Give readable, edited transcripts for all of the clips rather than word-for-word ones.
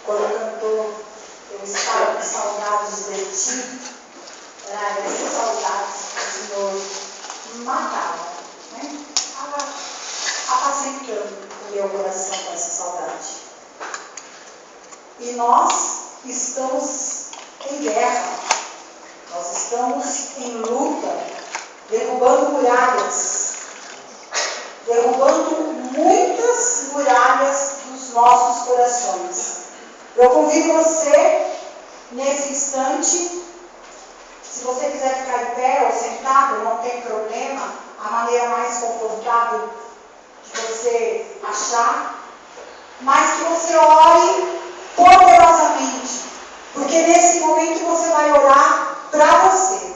quando cantou Eu Estava com Saudades de Ti, era essas saudades que o Senhor matava, né? Apacentando o meu coração com essa saudade. E nós estamos em guerra, nós estamos em luta, derrubando muralhas, derrubando muitas muralhas dos nossos corações. Eu convido você, nesse instante, se você quiser ficar de pé ou sentado, não tem problema, a maneira mais confortável que você achar, mas que você ore poderosamente, porque nesse momento você vai orar para você.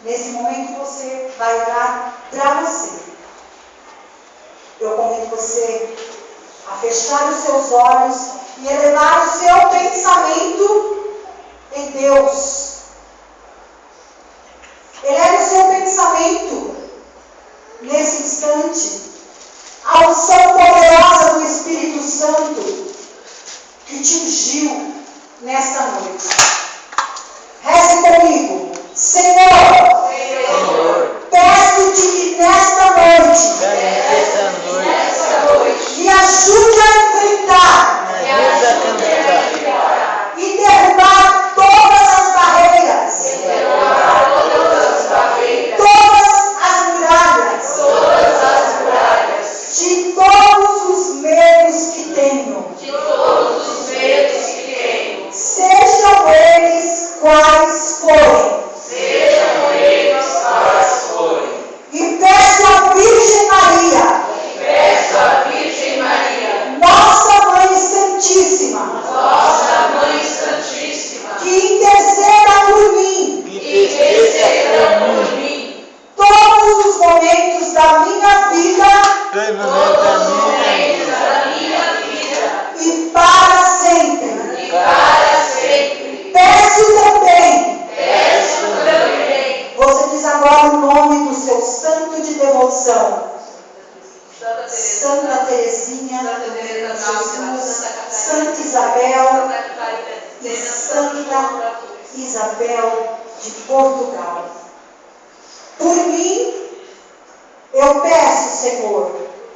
Nesse momento você vai orar para você. Eu convido você a fechar os seus olhos e elevar o seu pensamento em Deus. Eleve o seu pensamento nesse instante à unção poderosa do Espírito Santo que te ungiu nesta noite. Reze comigo. Senhor, peço-te que nesta noite me ajude a enfrentar e derrubar todas as barreiras, todas as muralhas de todos os medos que tenho, sejam eles quais forem. E peço à Virgem Maria, Nossa Mãe Santíssima, que interceda por mim, todos os momentos da minha vida, e para sempre. Peço também, você diz agora o nome do seu santo de devoção. Santa Teresinha, Jesus, Santa Isabel e Santa Isabel de Portugal. Por mim, eu peço, Senhor,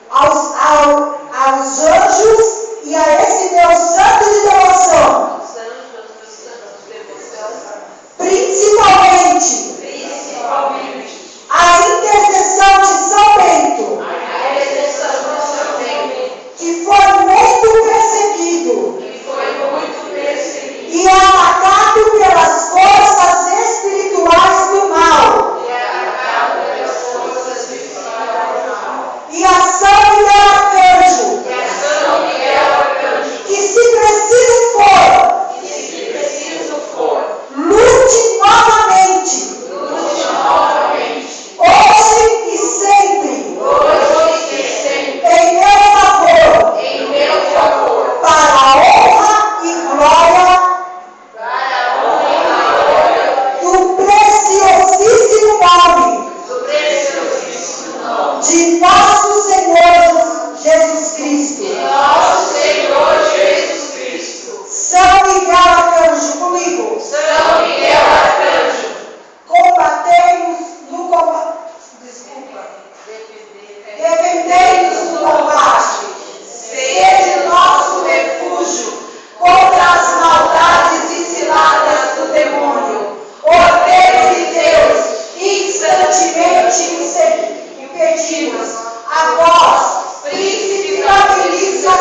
aos anjos e a esse meu santo de devoção, principalmente a intercessão de São Bento, que foi muito perseguido e atacado pelas forças espirituais do mal, e a São Miguel Arcanjo, que se preciso for, lute novamente, hoje e sempre, em meu favor, para a honra e glória do preciosíssimo nome de nosso Senhor Jesus Cristo. São Miguel Arcanjo, comigo. Combatei-nos no combate. Defendei-nos no combate. Sede nosso refúgio contra as maldades e ciladas do demônio. Ordeiro de Deus, instantemente o pedimos. A vós, príncipe da milícia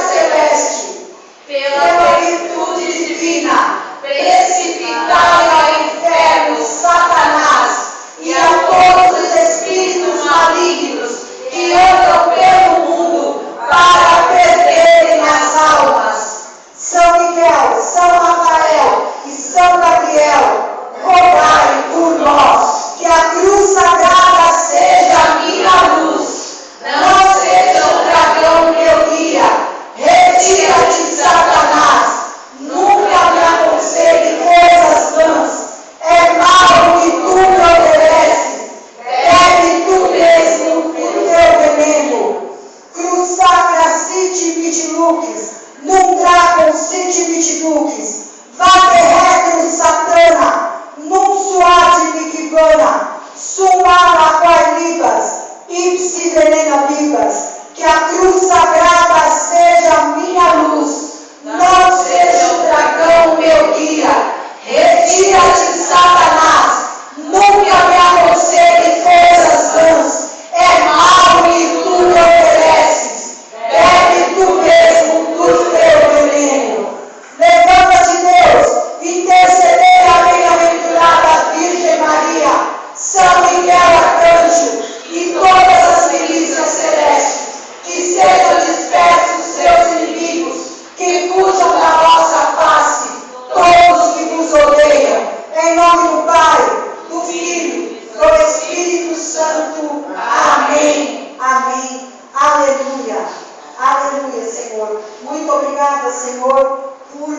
Senhor. Muito obrigada, Senhor, por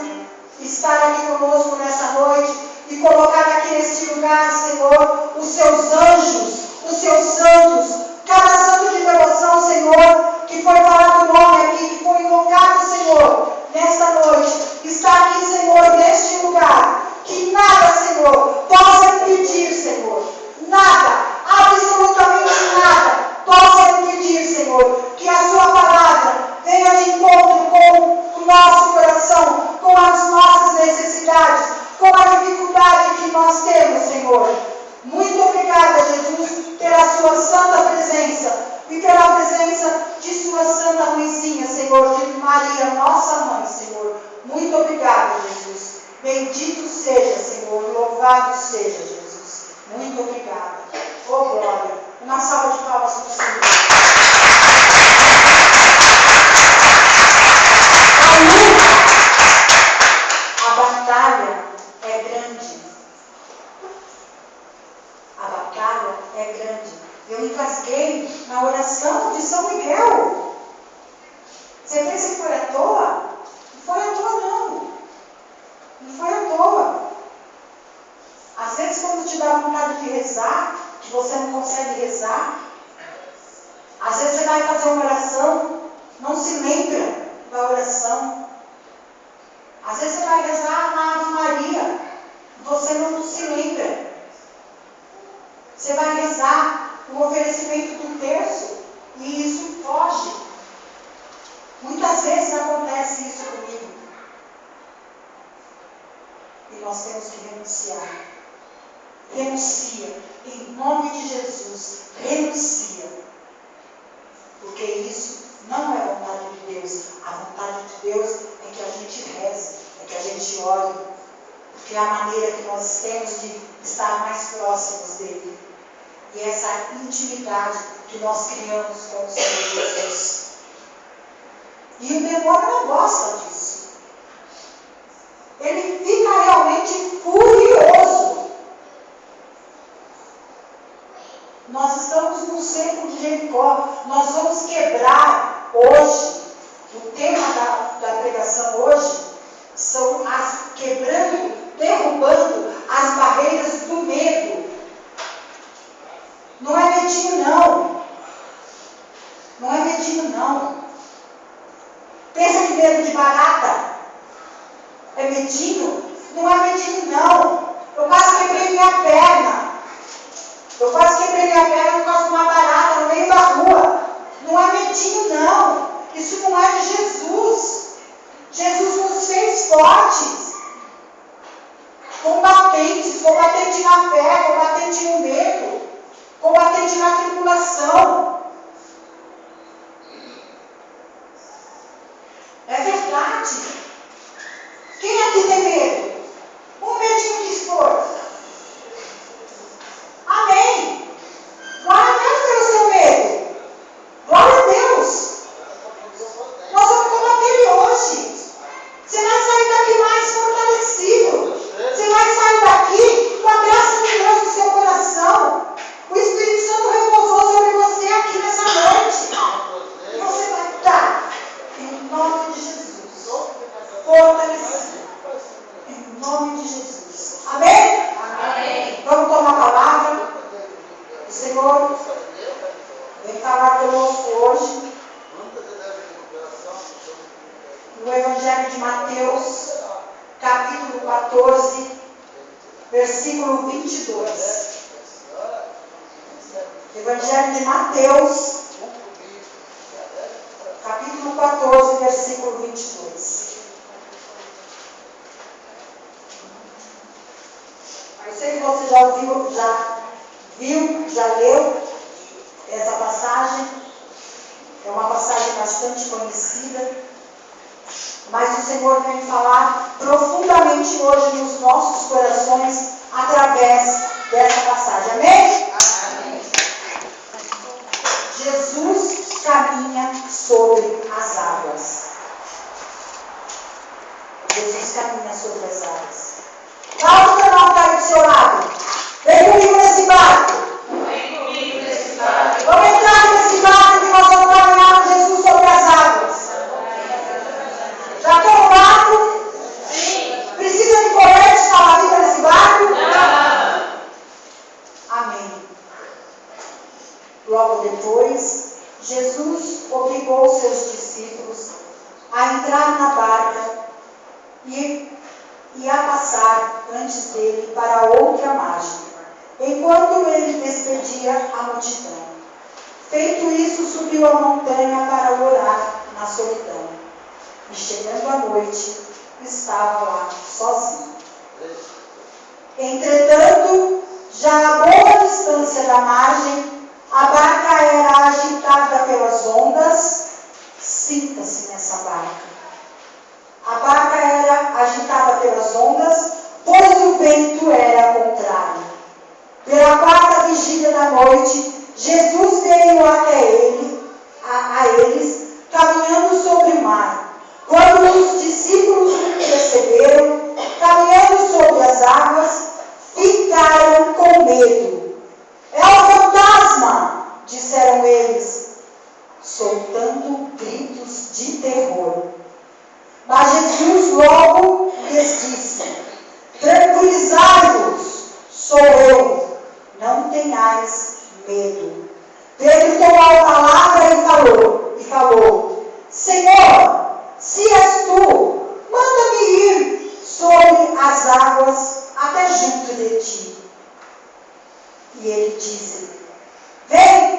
estar aqui conosco nessa noite e colocar aqui neste lugar, Senhor, os seus anjos, os seus santos, cada santo de devoção, Senhor, que foi falado o nome aqui, que foi invocado, Senhor, nesta noite, está aqui, Senhor, neste lugar, que nada, Senhor, possa impedir, Senhor, nada, absolutamente nada, possa impedir, Senhor, que a sua palavra venha de encontro com o nosso coração, com as nossas necessidades, com a dificuldade que nós temos, Senhor. Muito obrigada, Jesus, pela sua santa presença e pela presença de sua santa mãezinha, Senhor, de Maria, nossa mãe, Senhor. Muito obrigada, Jesus. Bendito seja, Senhor, louvado seja, Jesus. Muito obrigada. Oh, glória. Uma salva de palmas para o Senhor. A batalha é grande. A batalha é grande. Eu engasguei na oração de São Miguel. Você pensa que foi à toa? Não foi à toa, não. Não foi à toa. Às vezes, quando te dá vontade de rezar, que você não consegue rezar, às vezes você vai fazer uma oração, não se lembra da oração. Às vezes você vai rezar na Ave Maria, você não se lembra. Você vai rezar o oferecimento do terço e isso foge. Muitas vezes acontece isso comigo. E nós temos que renunciar. Renuncia. Em nome de Jesus, renuncia. Porque isso não é a vontade de Deus. A vontade de Deus é que a gente reze, é que a gente ore. Porque é a maneira que nós temos de estar mais próximos dele. E essa intimidade que nós criamos com o Senhor Jesus. E o demônio não gosta disso. Ele fica realmente furioso. Nós estamos no cerco de Jericó. Nós vamos quebrar hoje. O tema da pregação hoje são derrubando as barreiras do medo. Não é medinho, não. Não é medinho, não. Pensa que medo de barata é medinho? Não é medinho, não. Eu quase quebrei minha perna. Eu quase quebrei minha perna por causa de uma barata no meio da rua. Não é medinho, não. Isso não é de Jesus. Jesus nos fez fortes. Combatentes na fé, combatente no medo, combatente na tribulação. É verdade. Quem aqui tem medo? Um medinho de esforço. Amém. Glória a Deus pelo seu medo. Glória a Deus. Nós vamos combater ele hoje. Você vai sair daqui mais fortalecido. Você vai sair daqui com a graça de Deus no seu coração. O Espírito Santo repousou sobre você aqui nessa noite. E você vai estar, em nome de Jesus, fortalecido. Em nome de Jesus. Amém? Amém. Vamos tomar a palavra. O Senhor vem falar conosco hoje no Evangelho de Mateus, capítulo 14, versículo 22. Evangelho de Mateus, capítulo 14, versículo 22. Eu sei que você já ouviu, já leu essa passagem. É uma passagem bastante conhecida. Mas o Senhor vem falar profundamente hoje nos nossos corações através dessa passagem. Amém? Amém. Jesus caminha sobre as águas. Jesus caminha sobre as águas. Fala para o irmão que está aí do seu lado. Vem comigo nesse barco. Vem comigo nesse barco. Vamos entrar nesse barco que nós vamos caminhar com Jesus sobre as águas. a entrar na barca e a passar antes dele para outra margem, enquanto ele despedia a multidão. Feito isso, subiu a montanha para orar na solidão. E chegando a noite, estava lá sozinho. Entretanto, já a boa distância da margem, a barca era agitada pelas ondas. Sinta-se nessa barca. A barca era agitada pelas ondas, pois o vento era contrário. Pela quarta vigília da noite, Jesus veio até eles, caminhando sobre o mar. Quando os discípulos o perceberam, caminhando sobre as águas, ficaram com medo. É um fantasma, disseram eles, soltando gritos de terror. Mas Jesus logo lhes disse: tranquilizai-vos, sou eu, não tenhais medo. Pedro tomou a palavra e falou: Senhor, se és tu, manda-me ir sobre as águas até junto de ti. E ele disse: vem.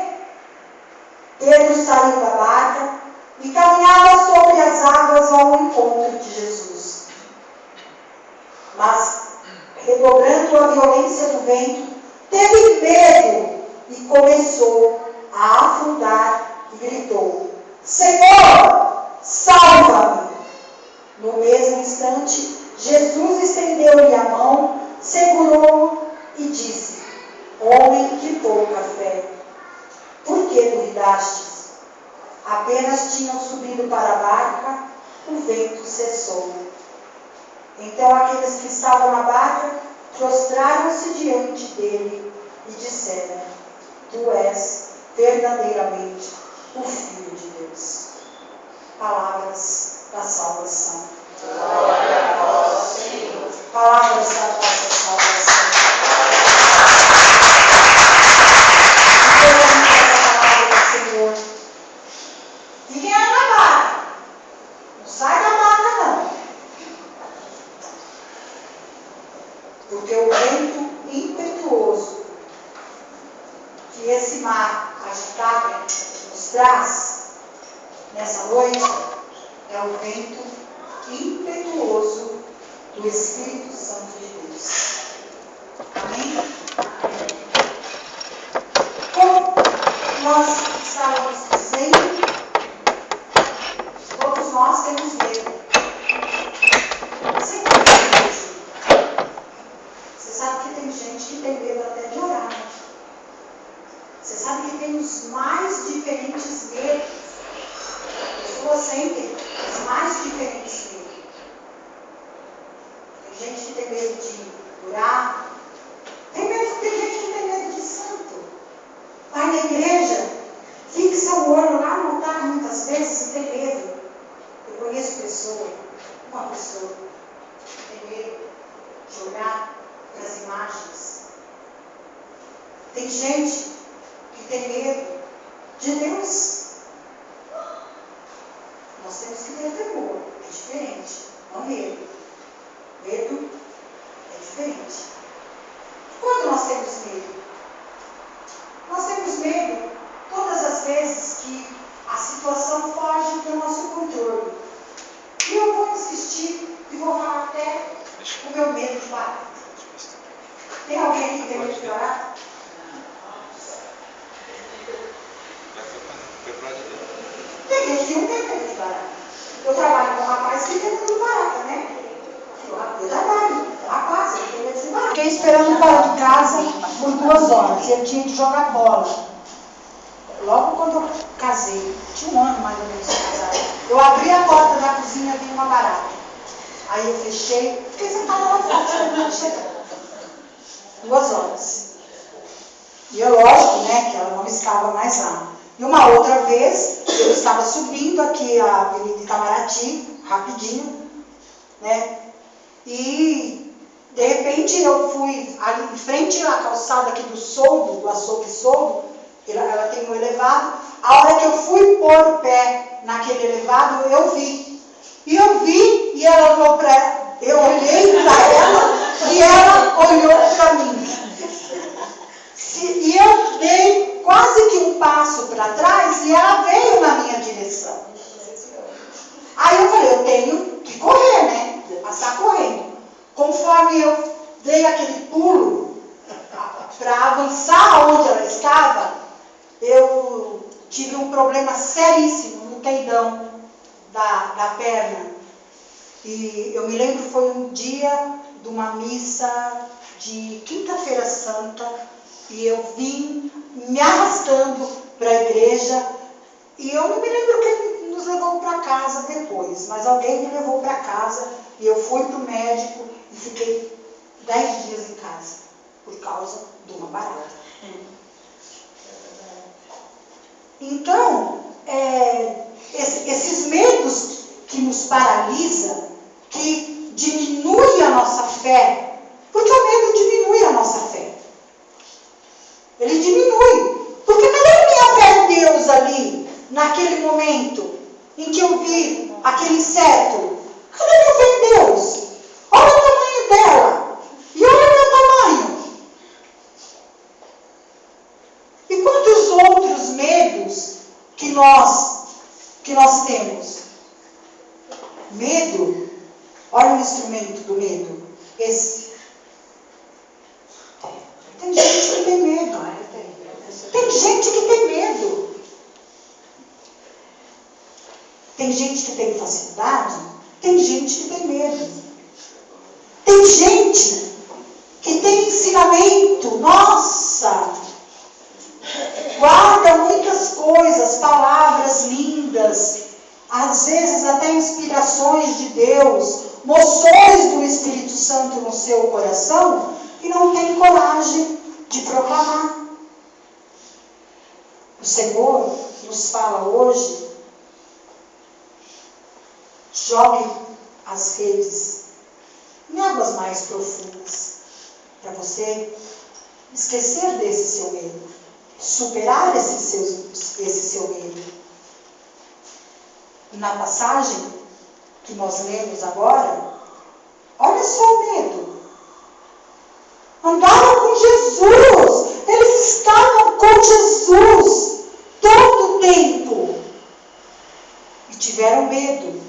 Pedro saiu da barca e caminhava sobre as águas ao encontro de Jesus. Mas, redobrando a violência do vento, teve medo e começou a afundar e gritou: Senhor, salva-me! No mesmo instante, Jesus estendeu-lhe a mão, segurou-o e disse: homem de pouca fé, por que duvidastes? Apenas tinham subido para a barca, o vento cessou. Então aqueles que estavam na barca prostraram-se diante dele e disseram: tu és verdadeiramente o Filho de Deus. Palavras da salvação. Glória a vós, Senhor. Palavras da nossa salvação. Senhor. Fiquem aí na barca. Não sai da barca, não. Porque o vento impetuoso que esse mar agitado nos traz nessa noite é o vento impetuoso do Espírito Santo de Deus. Amém? Como nós estávamos dizendo, todos nós temos medo. Sempre tem medo. Você sabe que tem gente que tem medo até de orar, né? Você sabe que tem os mais diferentes medos. Pessoas sentem os mais diferentes medos. Tem gente que tem medo de orar. Tem gente que tem medo de santo. Vai na igreja, fixa o olho lá no altar muitas vezes e tem medo. Eu conheço uma pessoa que tem medo de olhar para as imagens. Tem gente que tem medo de Deus. Nós temos que ter temor, é diferente, não medo. Medo é diferente. Quando nós temos medo? Nós temos medo todas as vezes que a situação foge do nosso controle. E eu vou insistir e vou falar até o meu medo de barata. Tem alguém aqui que tem medo de barata? Tem gente que não tem medo de barata. Eu trabalho com um rapaz que tem medo de barata, né? Eu trabalho com um rapaz que tem medo de barata. Fiquei esperando fora de casa por 2 horas. Ele tinha que jogar bola. Logo quando eu casei, tinha 1 ano mais ou menos de casada, eu abri a porta da cozinha e vi uma barata. Aí eu fechei, fiquei sentada lá fora, esperando chegar. 2 horas. E é lógico, né, que ela não estava mais lá. E uma outra vez, eu estava subindo aqui a Avenida Itamaraty, rapidinho, né, e de repente eu fui ali em frente à calçada aqui do Soldo, do açougue Soldo, ela tem um elevado. A hora que eu fui pôr o pé naquele elevado, eu vi E eu vi, e ela olhou para ela, eu olhei para ela, e ela olhou para mim. E eu dei quase que um passo para trás, e ela veio na minha direção. Aí eu falei, eu tenho que correr, né? Passar correndo. Conforme eu dei aquele pulo para avançar onde ela estava, eu tive um problema seríssimo no tendão da perna. E eu me lembro, foi um dia de uma missa de Quinta-feira Santa, e eu vim me arrastando para a igreja, e eu não me lembro quem nos levou para casa depois, mas alguém me levou para casa, e eu fui para o médico e fiquei 10 dias em casa, por causa de uma barata. Então, esses medos que nos paralisam, que diminuem a nossa fé, porque o medo diminui a nossa fé. Ele diminui. Porque cadê a minha fé em Deus ali, naquele momento em que eu vi aquele inseto? Cadê a minha fé em Deus? Olha o tamanho dela. E olha o meu tamanho. E quantos outros medos que nós temos? Medo. Olha o instrumento do medo. Esse. Tem gente que tem medo. Tem gente que tem medo. Tem gente que tem facilidade. Tem gente que tem medo. Tem gente que tem ensinamento. Nossa! Guarda muitas coisas, palavras lindas, às vezes até inspirações de Deus, moções do Espírito Santo no seu coração, e não tem coragem de proclamar. O Senhor nos fala hoje, jogue as redes em águas mais profundas, para você esquecer desse seu medo, superar esse seu medo. E na passagem que nós lemos agora, olha só o medo. Andaram com Jesus, eles estavam com Jesus todo o tempo e tiveram medo.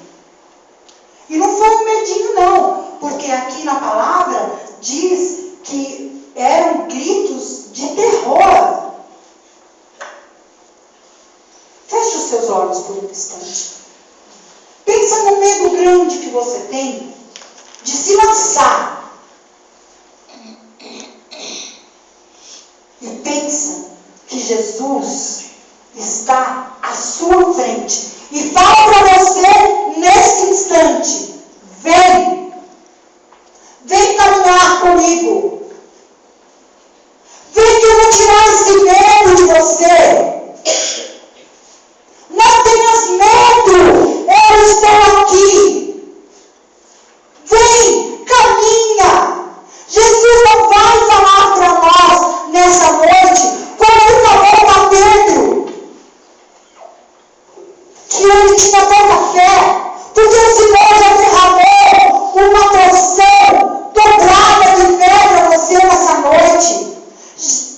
E não foi um medinho não, porque aqui na palavra diz que eram gritos de terror. Feche os seus olhos por um instante. Pensa no medo grande que você tem de se lançar. E pensa que Jesus está à sua frente e fala para você nesse instante: vem caminhar comigo, vem que eu vou tirar esse medo de você, não tenhas medo, eu estou aqui, vem, caminha. Jesus não vai falar para nós nessa noite, como ele falou para Pedro, que ele tinha pouca fé, porque o Senhor já derramou uma porção dobrada de fé para você nessa noite.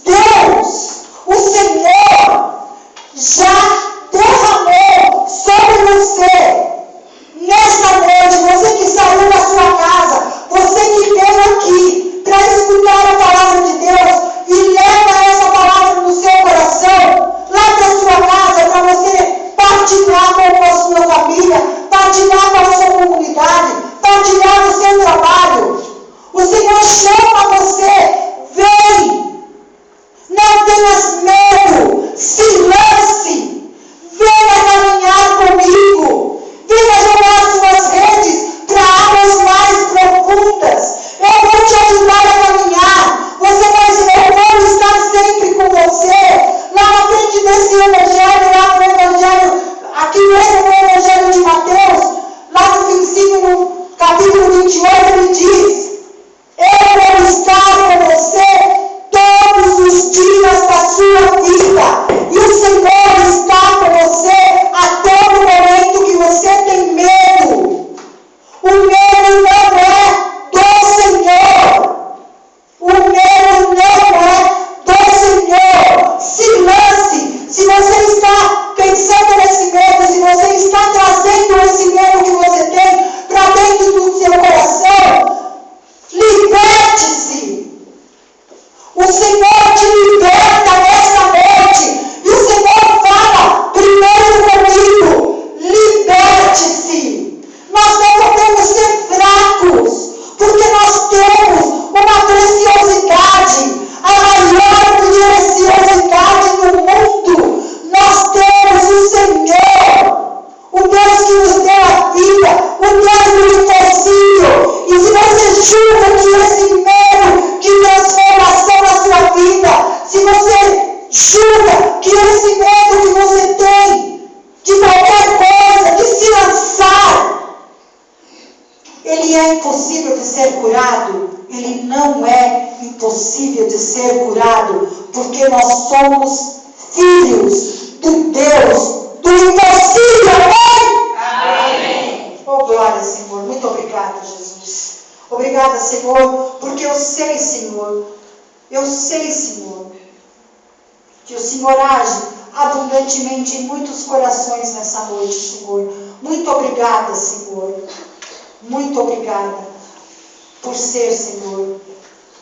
Deus, o Senhor, já derramou sobre você nessa noite. Você que saiu da sua casa, você que veio aqui para escutar a palavra de Deus e leva essa palavra no seu coração, lá para sua casa, para você partilhar com a sua família, partilhar com a sua comunidade, partilhar no seu trabalho. O Senhor chama você, vem, não tenhas medo, se lance, venha caminhar comigo, venha jogar suas redes para águas mais profundas. Eu vou te ajudar a caminhar. Você vai dizer, eu vou estar sempre com você. Lá na frente desse evangelho, lá no evangelho, aqui mesmo no evangelho de Mateus, lá no finzinho, no capítulo 28, ele diz: eu vou estar com você todos os dias da sua vida. E o Senhor está com você a todo momento que você tem medo. é impossível de ser curado, ele não é impossível de ser curado, porque nós somos filhos do Deus do impossível. Amém? Amém. Oh, glória, Senhor. Muito obrigada, Jesus. Obrigada, Senhor, porque eu sei, Senhor, que o Senhor age abundantemente em muitos corações nessa noite, Senhor. Muito obrigada, Senhor. Muito obrigada por ser, Senhor,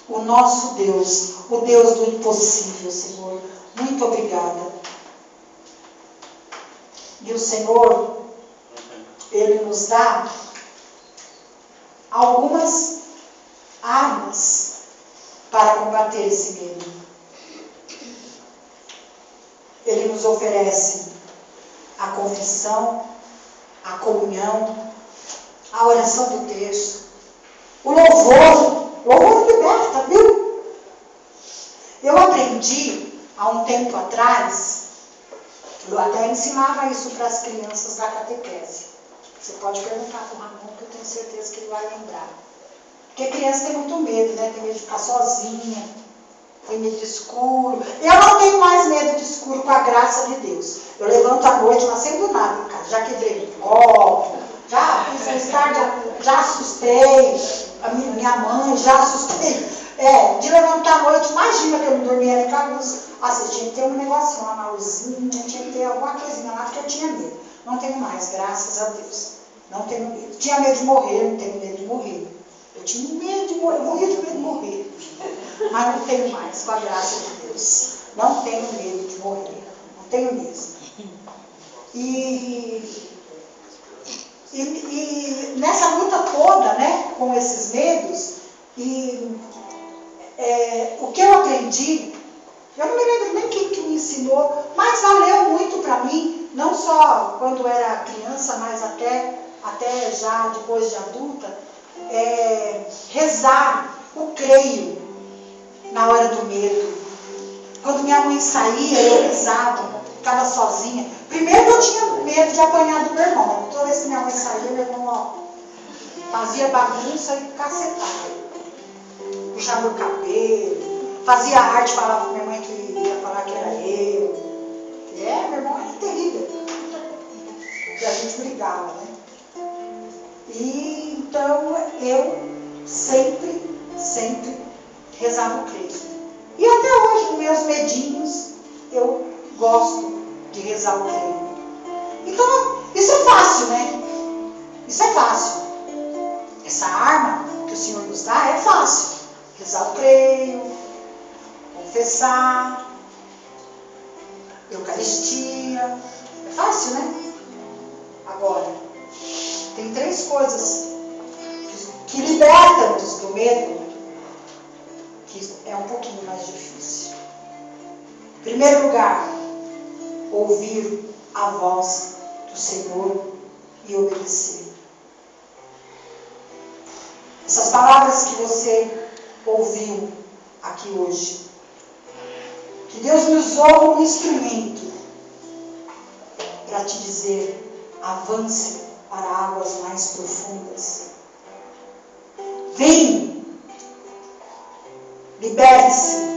o nosso Deus, o Deus do impossível, Senhor. Muito obrigada. E o Senhor, Ele nos dá algumas armas para combater esse medo. Ele nos oferece a confissão, a comunhão, a oração do texto, o louvor. Louvor liberta, viu? Eu aprendi há um tempo atrás, eu até ensinava isso para as crianças da catequese. Você pode perguntar para o Ramon, que eu tenho certeza que ele vai lembrar. Porque criança tem muito medo, né? Tem medo de ficar sozinha, tem medo de escuro. Eu não tenho mais medo de escuro, com a graça de Deus. Eu levanto à noite, não acendo nada em casa. Já quebrei um copo, já assustei a minha mãe, já assustei. De levantar à noite, imagina que eu não dormia em casa. Tinha que ter um negocinho, uma luzinha, tinha que ter alguma coisinha lá, porque eu tinha medo. Não tenho mais, graças a Deus. Não tenho medo. Tinha medo de morrer, não tenho medo de morrer. Eu tinha medo de morrer, eu morria de medo de morrer. Mas não tenho mais, com a graça de Deus. Não tenho medo de morrer. Não tenho mesmo. E nessa luta toda, né, com esses medos, o que eu aprendi, eu não me lembro nem quem que me ensinou, mas valeu muito para mim, não só quando era criança, mas até já depois de adulta, rezar o creio na hora do medo. Quando minha mãe saía, eu rezava, ficava sozinha. Primeiro eu tinha medo de apanhar do meu irmão. Toda vez que minha mãe saía, meu irmão fazia bagunça e cacetava. Puxava o cabelo, fazia arte, falava com minha mãe que ia falar que era eu. Meu irmão era terrível. E a gente brigava, né? E então eu sempre rezava o creio. E até hoje, nos meus medinhos, eu gosto de rezar o creio. Então, isso é fácil, né? Isso é fácil. Essa arma que o Senhor nos dá é fácil. Rezar o creio, confessar, Eucaristia. É fácil, né? Agora, tem 3 coisas que libertam-nos do medo, que é um pouquinho mais difícil. Em primeiro lugar, ouvir a voz do Senhor e obedecer. Essas palavras que você ouviu aqui hoje, que Deus me usou como instrumento para te dizer: avance para águas mais profundas. Vem, liberte-se.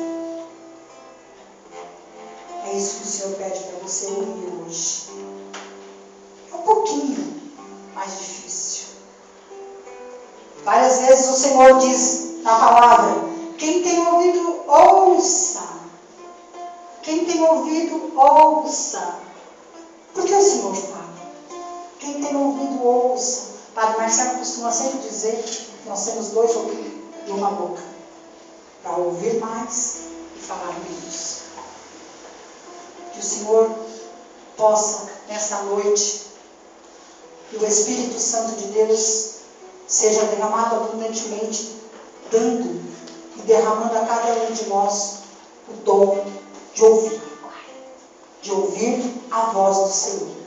É isso que o Senhor pede para você ouvir hoje. É um pouquinho mais difícil. Várias vezes o Senhor diz na palavra: quem tem ouvido, ouça. Quem tem ouvido, ouça. Por que o Senhor fala? Quem tem ouvido, ouça. Padre Marcelo costuma sempre dizer que nós temos 2 ouvidos e uma boca, para ouvir mais e falar menos. Que o Senhor possa, nesta noite, que o Espírito Santo de Deus seja derramado abundantemente, dando e derramando a cada um de nós o dom de ouvir a voz do Senhor.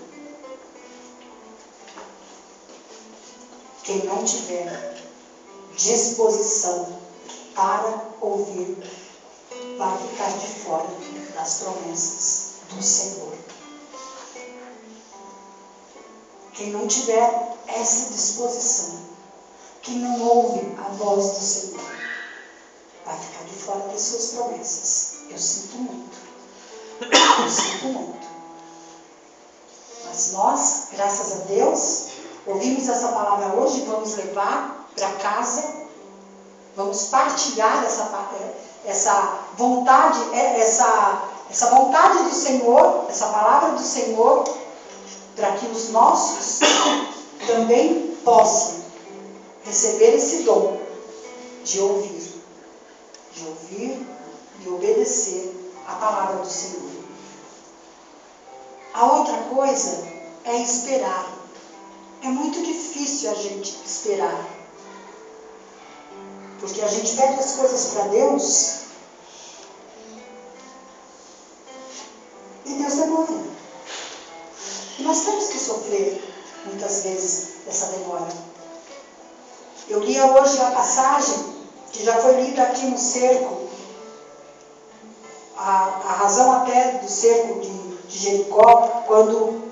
Quem não tiver disposição para ouvir, vai ficar de fora das promessas do Senhor. Quem não tiver essa disposição, quem não ouve a voz do Senhor vai ficar de fora das suas promessas. Eu sinto muito. Eu sinto muito. Mas nós, graças a Deus, ouvimos essa palavra hoje, vamos levar para casa, vamos partilhar essa vontade do Senhor, essa palavra do Senhor, para que os nossos também possam receber esse dom de ouvir e obedecer a palavra do Senhor. A outra coisa é esperar. É muito difícil a gente esperar. Porque a gente pede as coisas para Deus e Deus demora. E nós temos que sofrer, muitas vezes, essa demora. Eu lia hoje a passagem que já foi lida aqui no cerco, a razão até do cerco de Jericó, quando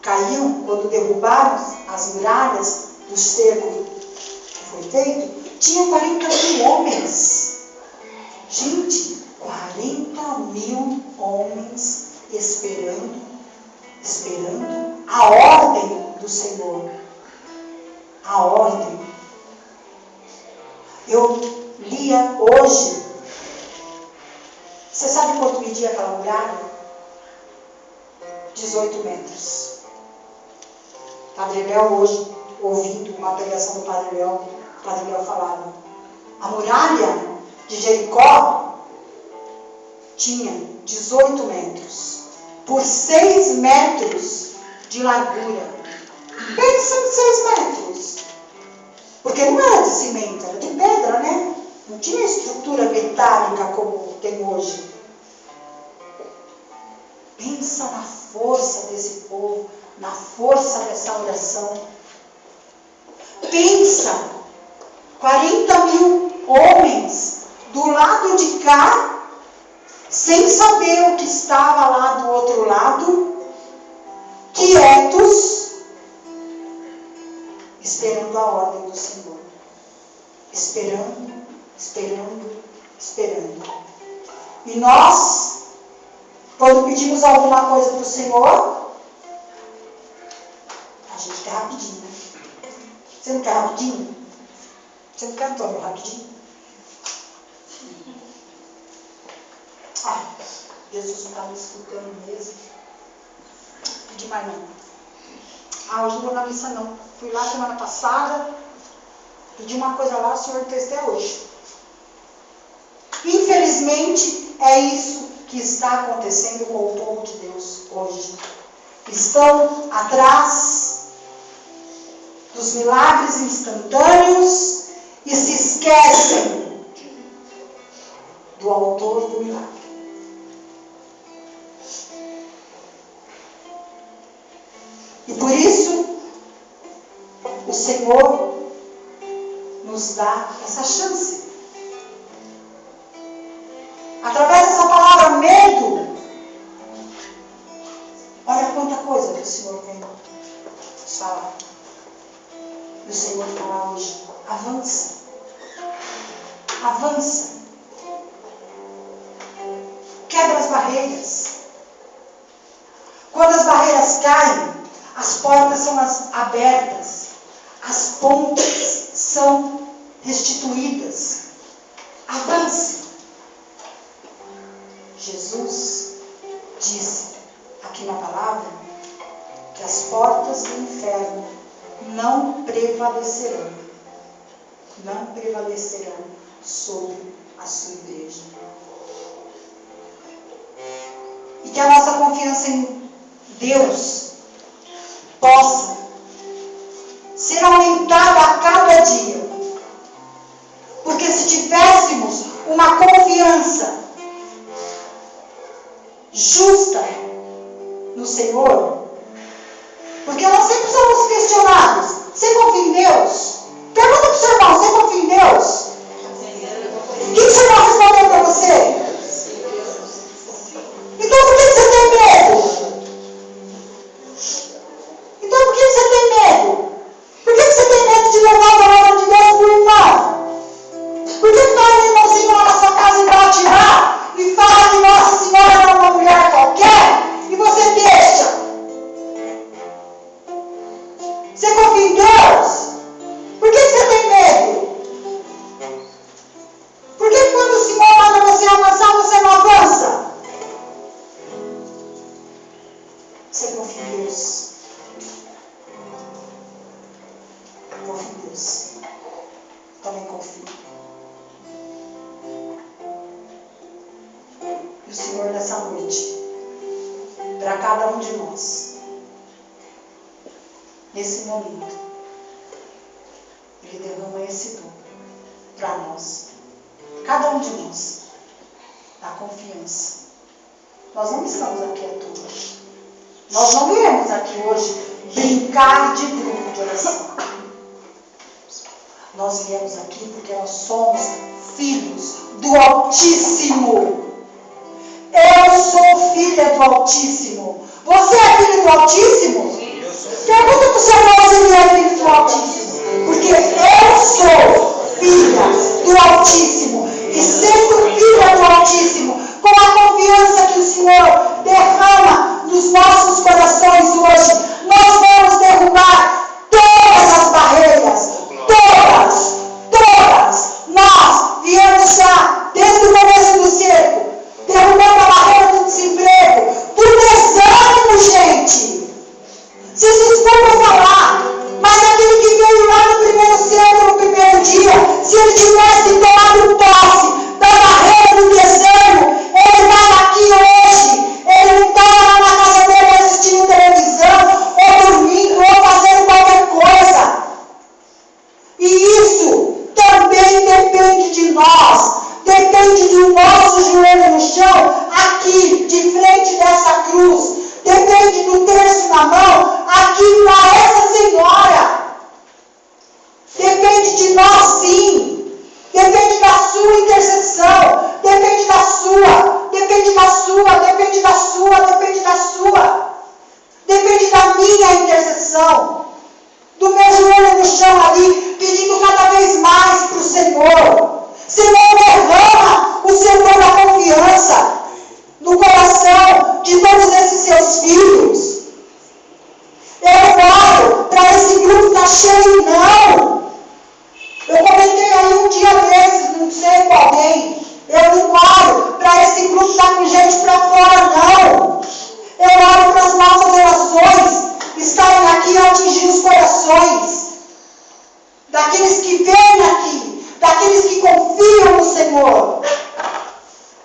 caiu, quando derrubaram as muralhas do cerco que foi feito, tinha 40.000 homens. Gente, 40.000 homens esperando a ordem do Senhor. A ordem. Eu lia hoje. Você sabe quanto media aquela muralha? 18 metros. Padre Léo hoje, ouvindo uma pregação do Padre Léo falava, a muralha de Jericó tinha 18 metros, por 6 metros de largura. Pensa em 6 metros. Porque não era de cimento, era de pedra, né? Não tinha estrutura metálica como tem hoje. Pensa na força desse povo, na força dessa oração. Pensa, 40.000 homens do lado de cá, sem saber o que estava lá do outro lado, quietos, esperando a ordem do Senhor. Esperando. E nós, quando pedimos alguma coisa para o Senhor, a gente quer rapidinho, né? Você não quer rapidinho? Você não quer, Antônio, rapidinho? Jesus não está me escutando mesmo. Não pedi mais não. Hoje não vou na missa não. Fui lá semana passada, pedi uma coisa lá, o Senhor não fez até hoje. Infelizmente, é isso que está acontecendo com o povo de Deus hoje. Estão atrás dos milagres instantâneos e se esquecem do autor do milagre. E por isso, o Senhor nos dá essa chance. Através dessa palavra medo, olha quanta coisa que o Senhor vem nos falar. E o Senhor fala hoje, avança. Avança. Quebra as barreiras. Quando as barreiras caem, as portas são abertas. As pontes são restituídas. Avance. Jesus disse aqui na palavra que as portas do inferno não prevalecerão sobre a sua igreja. E que a nossa confiança em Deus possa ser aumentada a cada dia. Porque se tivéssemos uma confiança justa no Senhor, porque nós sempre somos questionados. Você confia em Deus? Pergunta para o seu irmão, você confia em Deus? O que o seu irmão respondeu para você? Então por que você tem medo? Por que você tem medo de Você confia em Deus? Por que você tem medo? Por que quando o Senhor manda você avançar, você não avança? Você confia em Deus. Confia em Deus. Também confio. E o Senhor nessa noite, para cada um de nós, nesse momento, Ele derrama esse dom para nós. Cada um de nós. A confiança. Nós não estamos aqui à toa. Nós não viemos aqui hoje brincar de grupo de oração. Nós viemos aqui porque nós somos filhos do Altíssimo. Eu sou filha do Altíssimo. Você é filho do Altíssimo? Pergunta para o seu irmão se ele é filho do Altíssimo. Porque eu sou filha do Altíssimo. E sendo filha do Altíssimo, com a confiança que o Senhor derrama nos nossos corações hoje, nós vamos derrubar todas as barreiras. Todas. Nós viemos já desde o começo do cerco, derrubando a barreira do desemprego, do desânimo, gente. Vocês desculpam falar, mas aquele que veio lá no primeiro cerco, no primeiro dia, se ele tivesse tomado posse da barreira do desânimo, ele estava aqui hoje. Ele não estava lá na casa dele assistindo televisão, ou dormindo, ou fazendo qualquer coisa. E isso também depende de nós. Depende do nosso joelho no chão, aqui, de frente dessa cruz. Depende do terço na mão, aqui para essa senhora. Depende de nós, sim. Depende da sua intercessão. Depende da sua. Depende da sua. Depende da sua. Depende da sua. Depende da minha intercessão. Do meu joelho no chão ali, pedindo cada vez mais para o Senhor. Senhor, derrama o Senhor da confiança no coração de todos esses seus filhos. Eu oro para esse grupo estar cheio, não. Eu comentei aí um dia desses, não sei com alguém. Eu não oro para esse grupo estar com gente para fora, não. Eu oro para as nossas orações estarem aqui e atingir os corações daqueles que vêm aqui, daqueles que confiam no Senhor,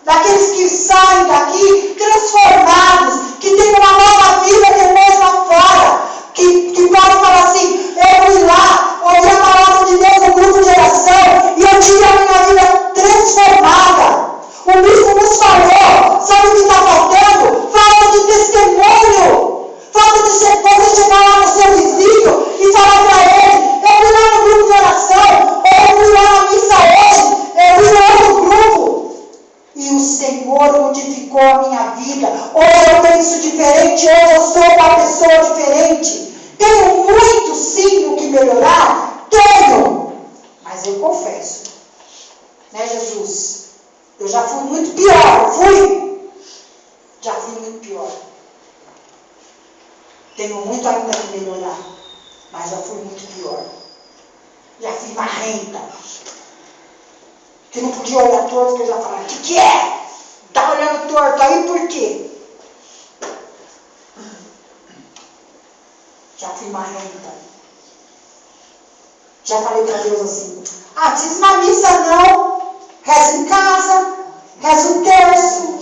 daqueles que saem daqui transformados, que têm uma nova vida depois lá fora, que podem falar assim: eu fui lá, ouvi a palavra de Deus no grupo de oração e eu tive a minha vida transformada. O bispo nos falou, sabe o que está faltando? Falta de testemunho. Falta de você chegar lá no seu vizinho e falar para ele: eu fui lá no grupo de oração, ou eu fui lá na missa hoje, eu fui no outro grupo. E o Senhor modificou a minha vida. Hoje eu penso diferente, hoje eu sou uma pessoa diferente. Tenho muito sim o que melhorar? Tenho. Mas eu confesso, né, Jesus? Eu já fui muito pior, já fui muito pior. Tenho muito ainda que melhorar, mas já fui muito pior. Já fui marrenta. Que não podia olhar torto, que eu já falava: o que é? Está olhando torto aí por quê? Já fui marrenta. Já falei para Deus assim: diz na missa não, reza em casa, reza um terço.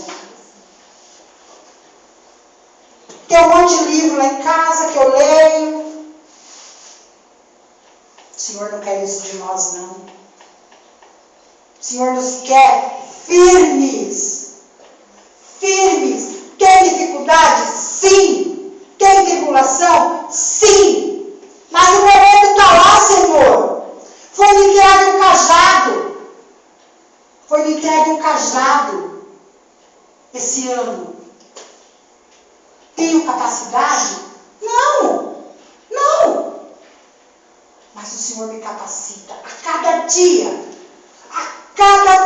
Tem um monte de livro lá em casa que eu leio. O Senhor não quer isso de nós, não. O Senhor nos quer firmes. Firmes. Tem dificuldade? Sim. Tem tribulação? Sim. Mas o momento está lá, Senhor. Foi me entregue um cajado. Foi me entregue um cajado esse ano. Tenho capacidade? Não. Mas o Senhor me capacita a cada dia, a cada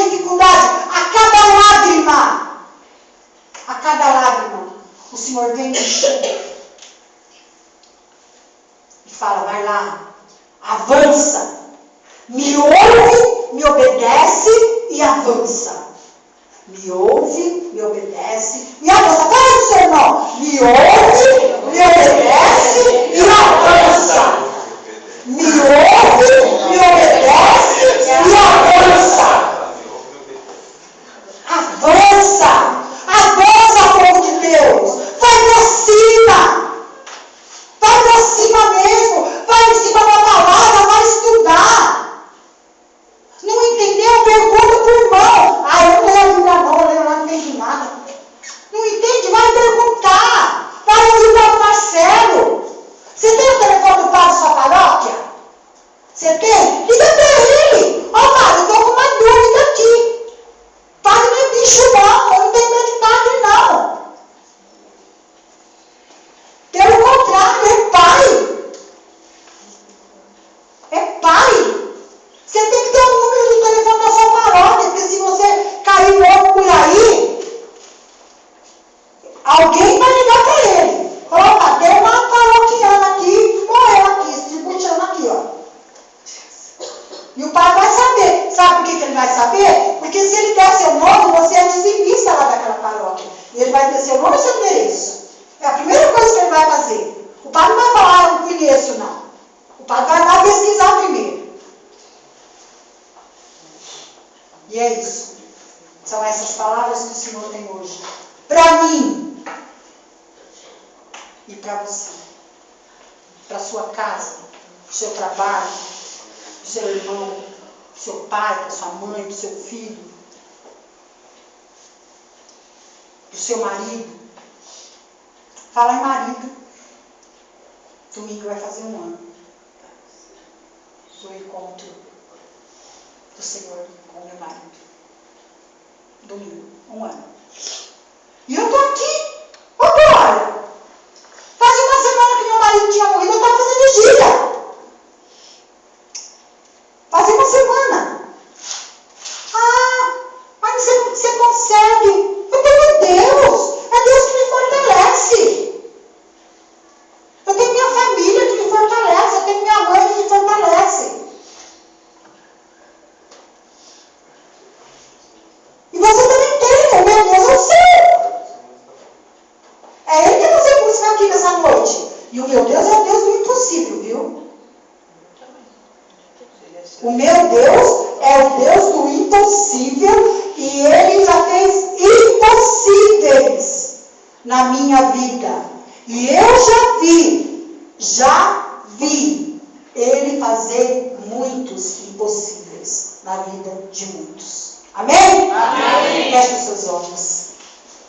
dificuldade, a cada lágrima, o Senhor vem me enchendo. e fala, vai lá, avança. Me ouve, me obedece e avança. Me ouve, me obedece e avança. Fala do seu irmão. Me ouve, me obedece e avança. Me ouve, me obedece e avança. Avança. Avança, povo de Deus. Vai pra cima. Vai pra cima mesmo. Vai em cima da palavra, vai estudar. Não entendeu? Pergunta pro irmão. Eu não leio a Bíblia não, eu leio lá, não entendo nada. Não entende? Vai perguntar. Vai ouvir o Padre Marcelo. Você tem o telefone do padre da sua paróquia? Você tem? Liga pra ele. Padre, eu estou com uma dúvida aqui. Padre não é bicho não, eu não tenho medo de padre não. Pelo contrário, é pai. É pai. Você tem que ter o número do telefone da sua paróquia, porque se você cair louco por aí, alguém vai ligar para ele. Falar, tem uma paroquiana aqui, morreu aqui, se disputando aqui, ó. E o pai vai saber. Sabe por que ele vai saber? Porque se ele der seu nome, você é dizimista lá daquela paróquia. E ele vai ter seu nome e seu endereço. É a primeira coisa que ele vai fazer. O pai não vai falar, eu não conheço, não. O pai vai lá pesquisar primeiro. E é isso. São essas palavras que o Senhor tem hoje. Para mim. E para você. Para sua casa. Para o seu trabalho. Para o seu irmão. Para o seu pai. Para sua mãe. Para o seu filho. Para o seu marido. Fala em marido. Domingo vai fazer um ano. Do encontro do Senhor com o meu marido. Domingo, um ano. E eu tô aqui. Agora. Faz uma semana que meu marido tinha morrido, eu estava fazendo vigília. Faz uma semana. Mas você consegue. Eu tenho Deus. É Deus que me fortalece. Eu tenho minha família que me fortalece. Eu tenho minha mãe que me fortalece. E você também tem, o meu Deus é o seu. É Ele que você busca aqui nessa noite. E o meu Deus é o Deus do impossível, viu? O meu Deus é o Deus do impossível e Ele já fez impossíveis na minha vida. E eu já vi Ele fazer muitos impossíveis na vida de muitos. Amém? Amém. Feche os seus olhos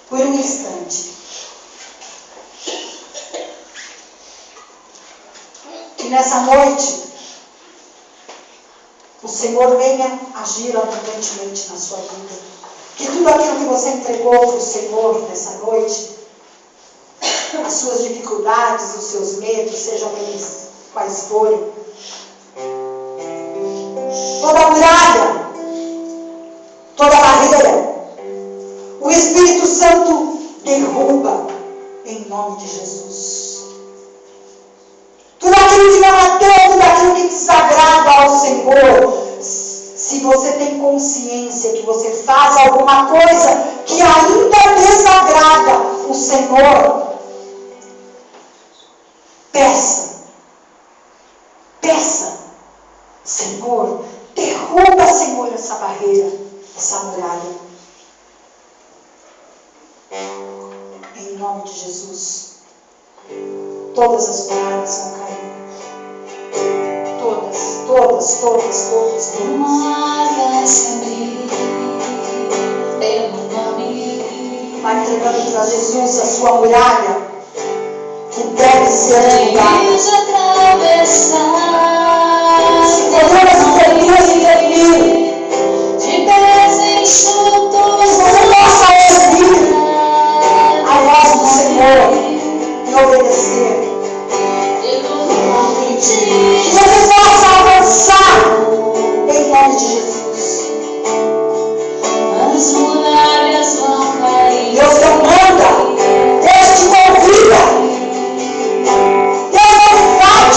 por um instante. Que nessa noite o Senhor venha agir abundantemente na sua vida. Que tudo aquilo que você entregou para o Senhor nessa noite, as suas dificuldades, os seus medos, sejam eles quais forem, toda muralha, toda barreira, o Espírito Santo derruba em nome de Jesus. Tudo aquilo que não é teu, tudo aquilo que desagrada ao Senhor, se você tem consciência que você faz alguma coisa que ainda desagrada o Senhor, peça, Senhor, derruba, Senhor, essa barreira, essa muralha. Em nome de Jesus, todas as muralhas vão cair. Todas. Vai entregando para Jesus a sua muralha, que deve ser derrubada. Se podemos intervir, se você possa ouvir a voz do Senhor e obedecer. Que você possa avançar em nome de Jesus. As muralhas vão cair. Deus não manda, Deus te convida. Deus não faz.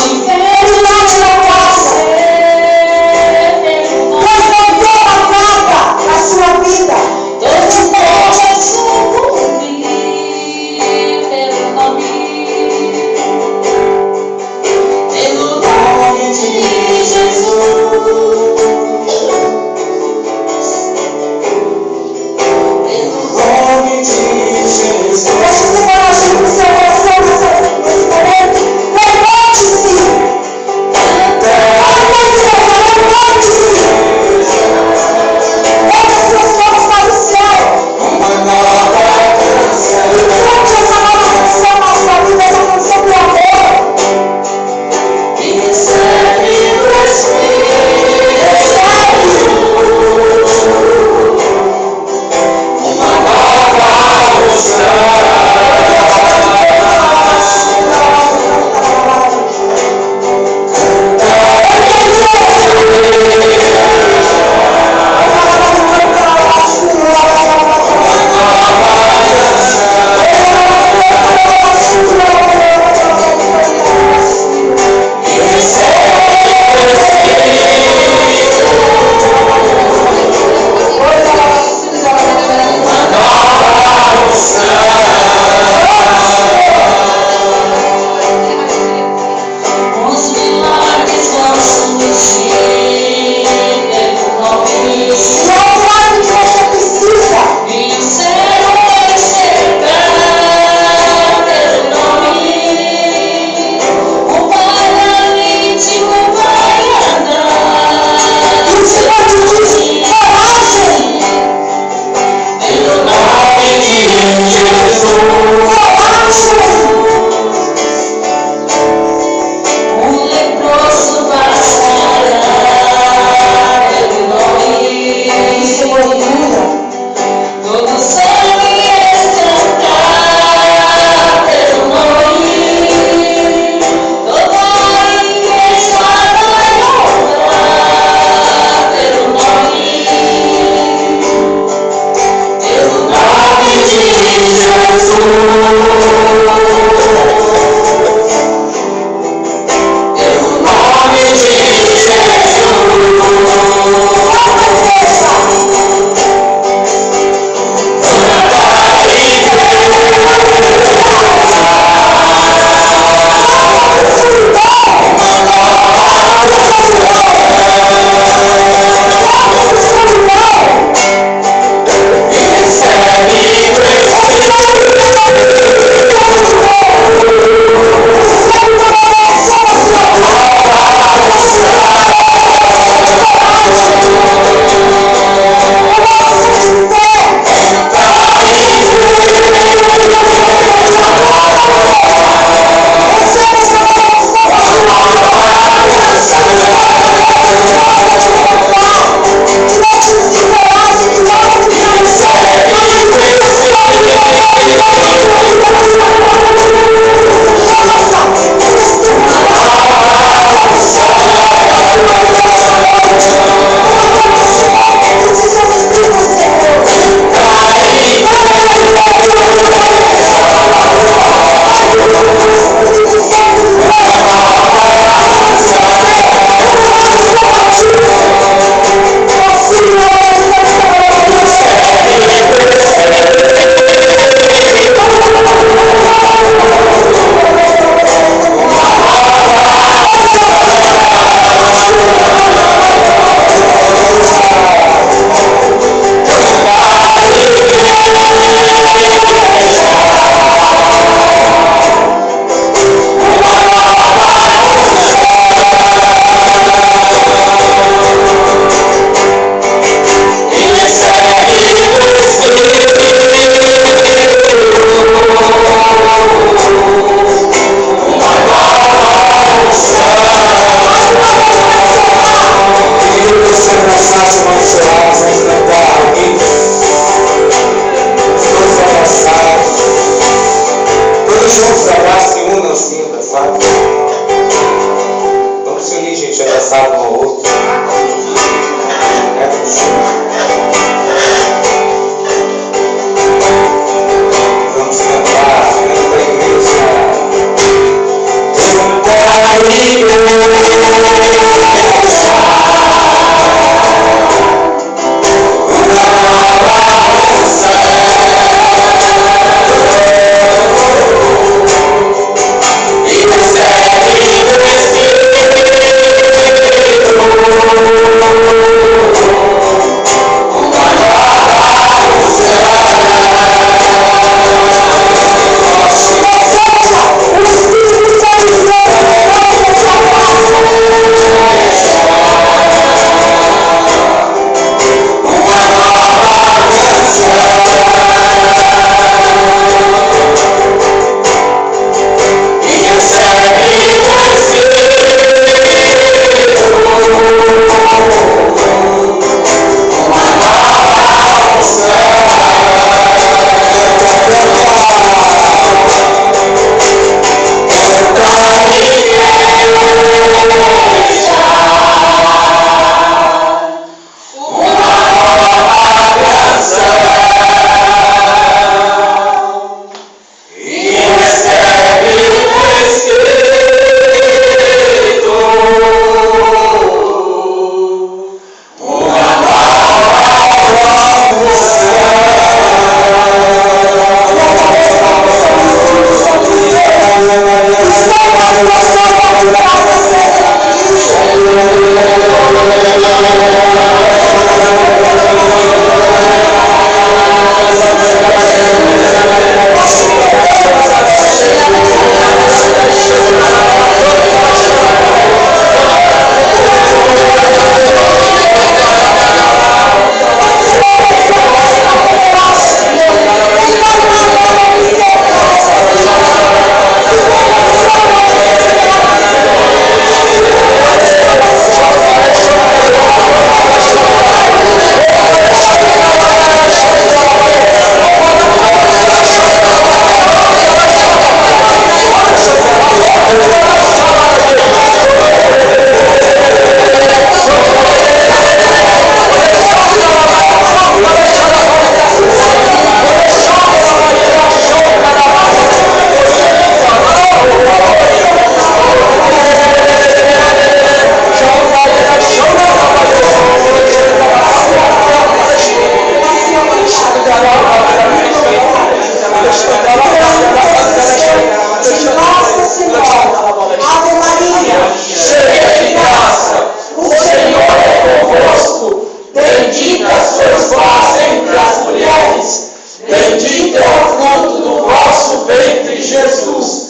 sois vós entre as mulheres, bendito é o fruto do vosso ventre, Jesus.